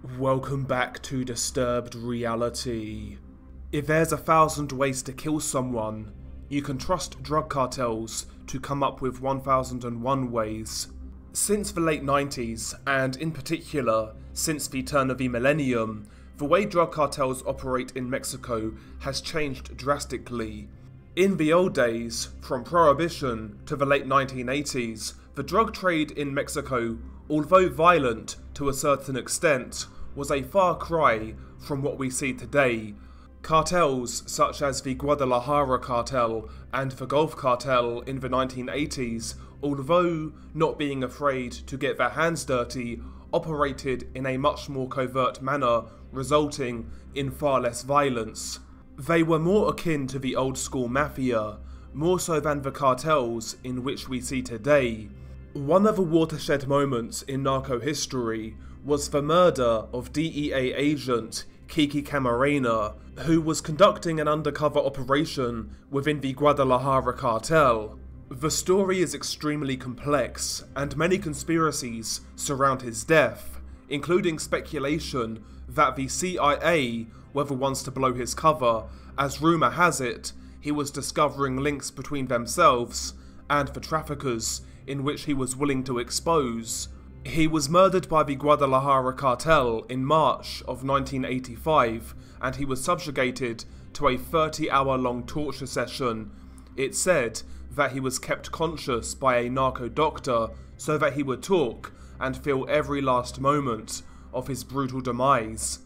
Welcome back to Disturbed Reality. If there's 1,000 ways to kill someone, you can trust drug cartels to come up with 1001 ways. Since the late 90s, and in particular, since the turn of the millennium, the way drug cartels operate in Mexico has changed drastically. In the old days, from Prohibition to the late 1980s, the drug trade in Mexico, although violent to a certain extent, was a far cry from what we see today. Cartels such as the Guadalajara Cartel and the Gulf Cartel in the 1980s, although not being afraid to get their hands dirty, operated in a much more covert manner, resulting in far less violence. They were more akin to the old school mafia, more so than the cartels in which we see today. One of the watershed moments in narco history was the murder of DEA agent Kiki Camarena, who was conducting an undercover operation within the Guadalajara cartel. The story is extremely complex, and many conspiracies surround his death, including speculation that the CIA were the ones to blow his cover, as rumour has it he was discovering links between themselves and the traffickers in which he was willing to expose. He was murdered by the Guadalajara cartel in March of 1985, and he was subjugated to a 30-hour-long torture session. It's said that he was kept conscious by a narco doctor so that he would talk and feel every last moment of his brutal demise.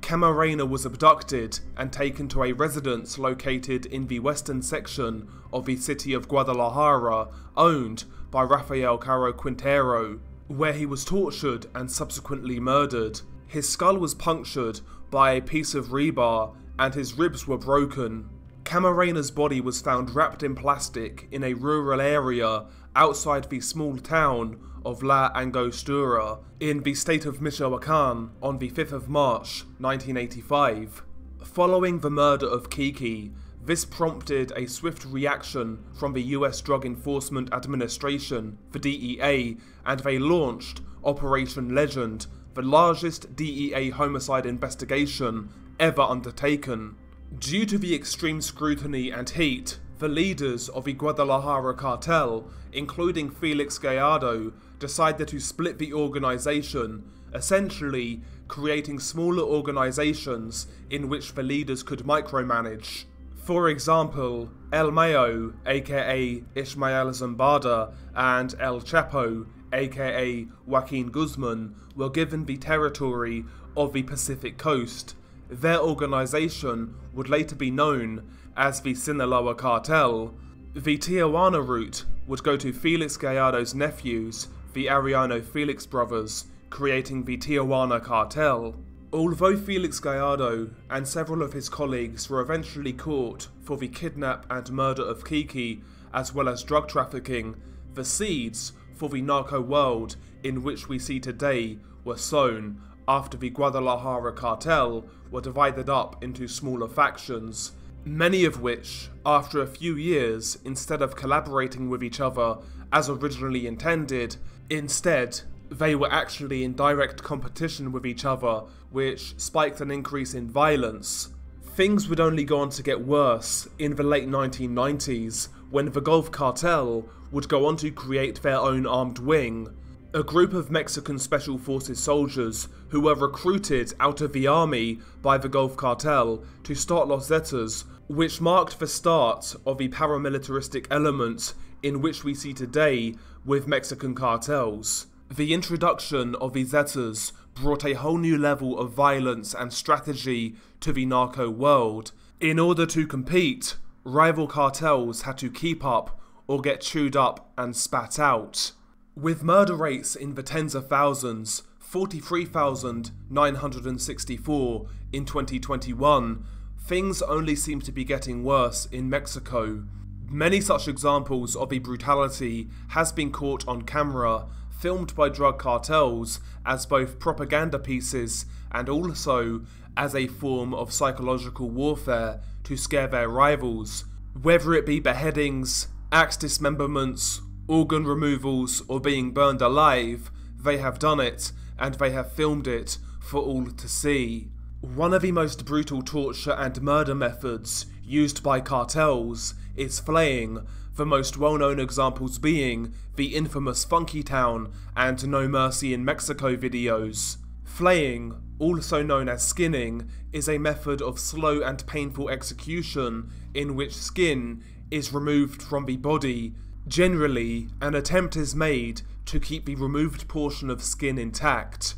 Camarena was abducted and taken to a residence located in the western section of the city of Guadalajara, owned by Rafael Caro Quintero, where he was tortured and subsequently murdered. His skull was punctured by a piece of rebar and his ribs were broken. Camarena's body was found wrapped in plastic in a rural area outside the small town of La Angostura in the state of Michoacan on the 5th of March 1985. Following the murder of Kiki, this prompted a swift reaction from the US Drug Enforcement Administration, the DEA, and they launched Operation Legend, the largest DEA homicide investigation ever undertaken. Due to the extreme scrutiny and heat, the leaders of the Guadalajara cartel, including Felix Gallardo, decided to split the organization, essentially creating smaller organizations in which the leaders could micromanage. For example, El Mayo, aka Ismael Zambada, and El Chapo, aka Joaquin Guzman, were given the territory of the Pacific Coast. Their organization would later be known as the Sinaloa Cartel. The Tijuana route would go to Felix Gallardo's nephews, the Arellano Felix brothers, creating the Tijuana Cartel. Although Felix Gallardo and several of his colleagues were eventually caught for the kidnap and murder of Kiki, as well as drug trafficking, the seeds for the narco world in which we see today were sown after the Guadalajara cartel were divided up into smaller factions, many of which, after a few years, instead of collaborating with each other as originally intended, instead they were actually in direct competition with each other, which spiked an increase in violence. Things would only go on to get worse in the late 1990s, when the Gulf Cartel would go on to create their own armed wing, a group of Mexican Special Forces soldiers who were recruited out of the army by the Gulf Cartel to start Los Zetas, which marked the start of the paramilitaristic element in which we see today with Mexican cartels. The introduction of the Zetas brought a whole new level of violence and strategy to the narco world. In order to compete, rival cartels had to keep up or get chewed up and spat out. With murder rates in the tens of thousands, 43,964 in 2021, things only seem to be getting worse in Mexico. Many such examples of the brutality has been caught on camera, filmed by drug cartels as both propaganda pieces and also as a form of psychological warfare to scare their rivals, whether it be beheadings, axe dismemberments, organ removals, or being burned alive. They have done it, and they have filmed it for all to see. One of the most brutal torture and murder methods used by cartels is flaying, the most well-known examples being the infamous Funky Town and No Mercy in Mexico videos. Flaying, also known as skinning, is a method of slow and painful execution in which skin is removed from the body. Generally, an attempt is made to keep the removed portion of skin intact.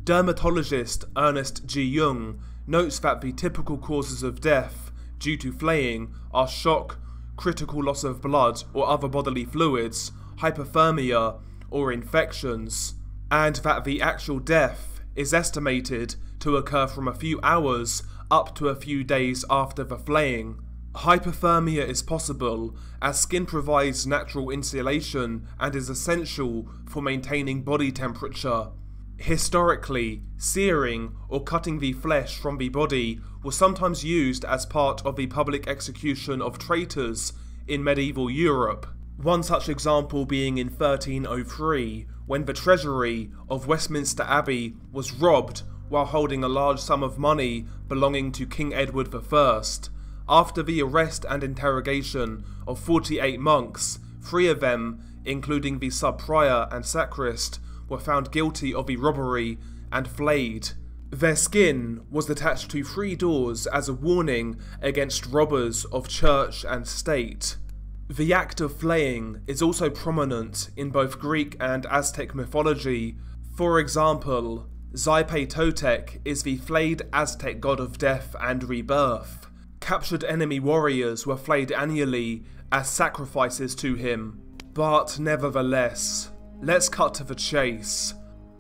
Dermatologist Ernest G. Young notes that the typical causes of death due to flaying are shock, critical loss of blood or other bodily fluids, hypothermia, or infections, and that the actual death is estimated to occur from a few hours up to a few days after the flaying. Hypothermia is possible as skin provides natural insulation and is essential for maintaining body temperature. Historically, searing or cutting the flesh from the body was sometimes used as part of the public execution of traitors in medieval Europe. One such example being in 1303, when the treasury of Westminster Abbey was robbed while holding a large sum of money belonging to King Edward I. After the arrest and interrogation of 48 monks, 3 of them, including the sub-prior and sacrist, were found guilty of the robbery and flayed. Their skin was attached to 3 doors as a warning against robbers of church and state. The act of flaying is also prominent in both Greek and Aztec mythology. For example, Xipe is the flayed Aztec god of death and rebirth. Captured enemy warriors were flayed annually as sacrifices to him. But nevertheless, let's cut to the chase.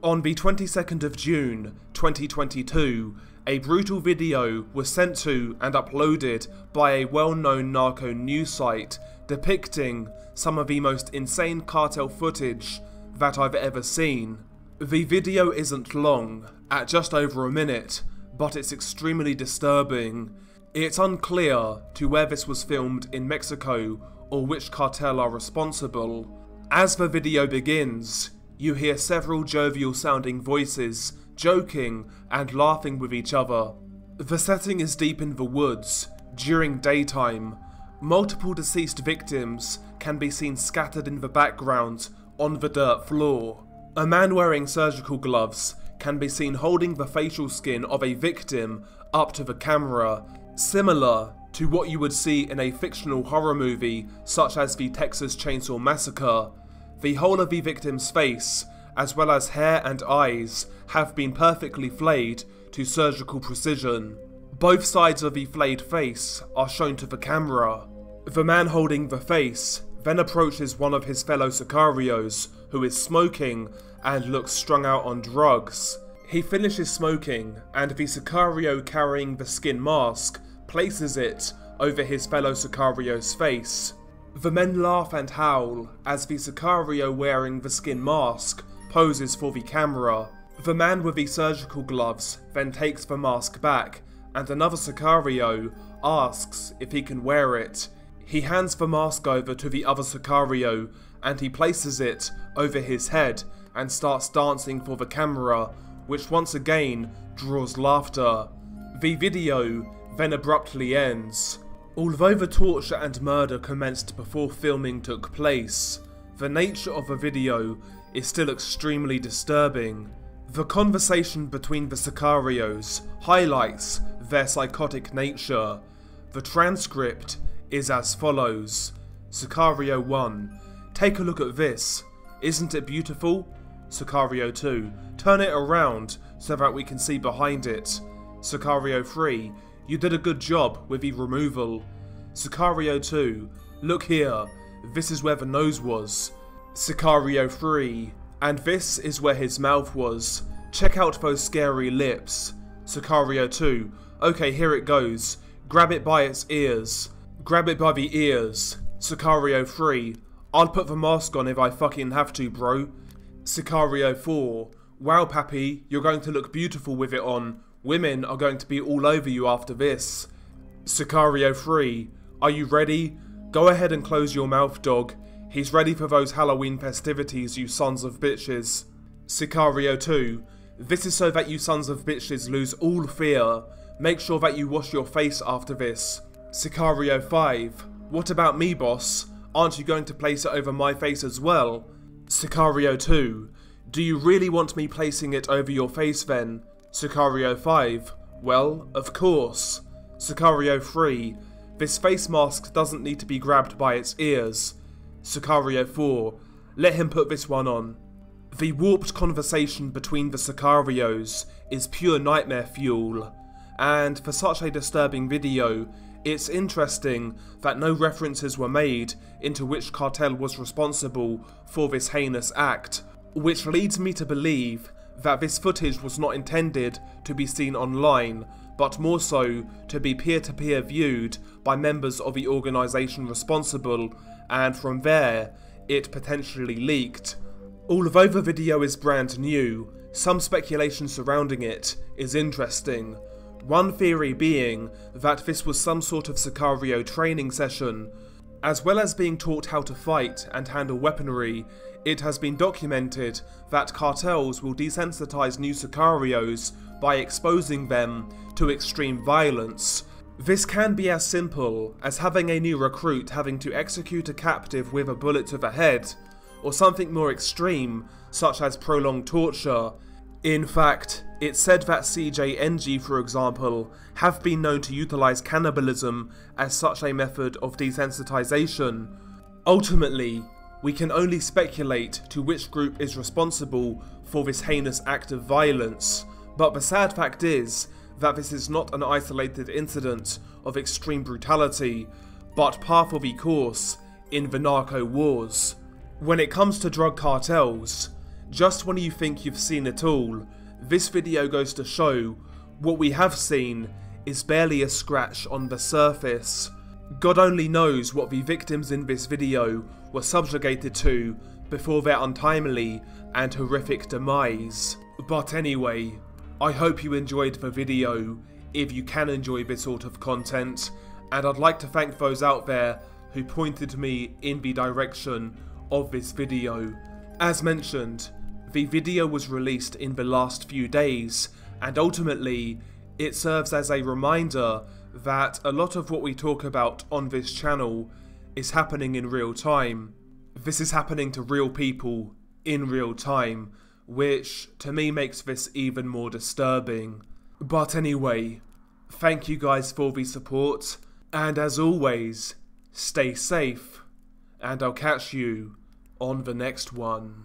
On the 22nd of June 2022, a brutal video was sent to and uploaded by a well-known narco news site depicting some of the most insane cartel footage that I've ever seen. The video isn't long, at just over a minute, but it's extremely disturbing. It's unclear to where this was filmed in Mexico or which cartel are responsible. As the video begins, you hear several jovial sounding voices joking and laughing with each other. The setting is deep in the woods, during daytime. Multiple deceased victims can be seen scattered in the background on the dirt floor. A man wearing surgical gloves can be seen holding the facial skin of a victim up to the camera, similar to what you would see in a fictional horror movie such as the Texas Chainsaw Massacre. The whole of the victim's face, as well as hair and eyes, have been perfectly flayed to surgical precision. Both sides of the flayed face are shown to the camera. The man holding the face then approaches one of his fellow sicarios, who is smoking and looks strung out on drugs. He finishes smoking, and the sicario carrying the skin mask places it over his fellow sicario's face. The men laugh and howl as the sicario wearing the skin mask poses for the camera. The man with the surgical gloves then takes the mask back, and another sicario asks if he can wear it. He hands the mask over to the other sicario, and he places it over his head and starts dancing for the camera, which once again draws laughter. The video then abruptly ends. Although the torture and murder commenced before filming took place, the nature of the video is still extremely disturbing. The conversation between the sicarios highlights their psychotic nature. The transcript is as follows. Sicario 1. Take a look at this. Isn't it beautiful? Sicario 2. Turn it around so that we can see behind it. Sicario 3. You did a good job with the removal. Sicario 2. Look here. This is where the nose was. Sicario 3. And this is where his mouth was. Check out those scary lips. Sicario 2. Okay, here it goes. Grab it by its ears. Grab it by the ears. Sicario 3. I'll put the mask on if I fucking have to, bro. Sicario 4. Wow, Pappy, you're going to look beautiful with it on. Women are going to be all over you after this. Sicario 3. Are you ready? Go ahead and close your mouth, dog. He's ready for those Halloween festivities, you sons of bitches. Sicario 2. This is so that you sons of bitches lose all fear. Make sure that you wash your face after this. Sicario 5. What about me, boss? Aren't you going to place it over my face as well? Sicario 2. Do you really want me placing it over your face then? Sicario 5. Well, of course. Sicario 3. This face mask doesn't need to be grabbed by its ears. Sicario 4. Let him put this one on. The warped conversation between the Sicarios is pure nightmare fuel, and for such a disturbing video, it's interesting that no references were made into which cartel was responsible for this heinous act, which leads me to believe that this footage was not intended to be seen online, but more so to be peer-to-peer viewed by members of the organisation responsible, and from there, it potentially leaked. Although the video is brand new, some speculation surrounding it is interesting. One theory being that this was some sort of Sicario training session. As well as being taught how to fight and handle weaponry, it has been documented that cartels will desensitize new Sicarios by exposing them to extreme violence. This can be as simple as having a new recruit having to execute a captive with a bullet to the head, or something more extreme, such as prolonged torture. In fact, it's said that CJNG, for example, have been known to utilise cannibalism as such a method of desensitization. Ultimately, we can only speculate to which group is responsible for this heinous act of violence, but the sad fact is that this is not an isolated incident of extreme brutality, but par for the course in the narco wars. When it comes to drug cartels, just when you think you've seen it all, this video goes to show what we have seen is barely a scratch on the surface. God only knows what the victims in this video were subjugated to before their untimely and horrific demise. But anyway, I hope you enjoyed the video, if you can enjoy this sort of content, and I'd like to thank those out there who pointed me in the direction of this video. As mentioned, the video was released in the last few days, and ultimately, it serves as a reminder that a lot of what we talk about on this channel is happening in real time. This is happening to real people in real time, which to me makes this even more disturbing. But anyway, thank you guys for the support, and as always, stay safe, and I'll catch you on the next one.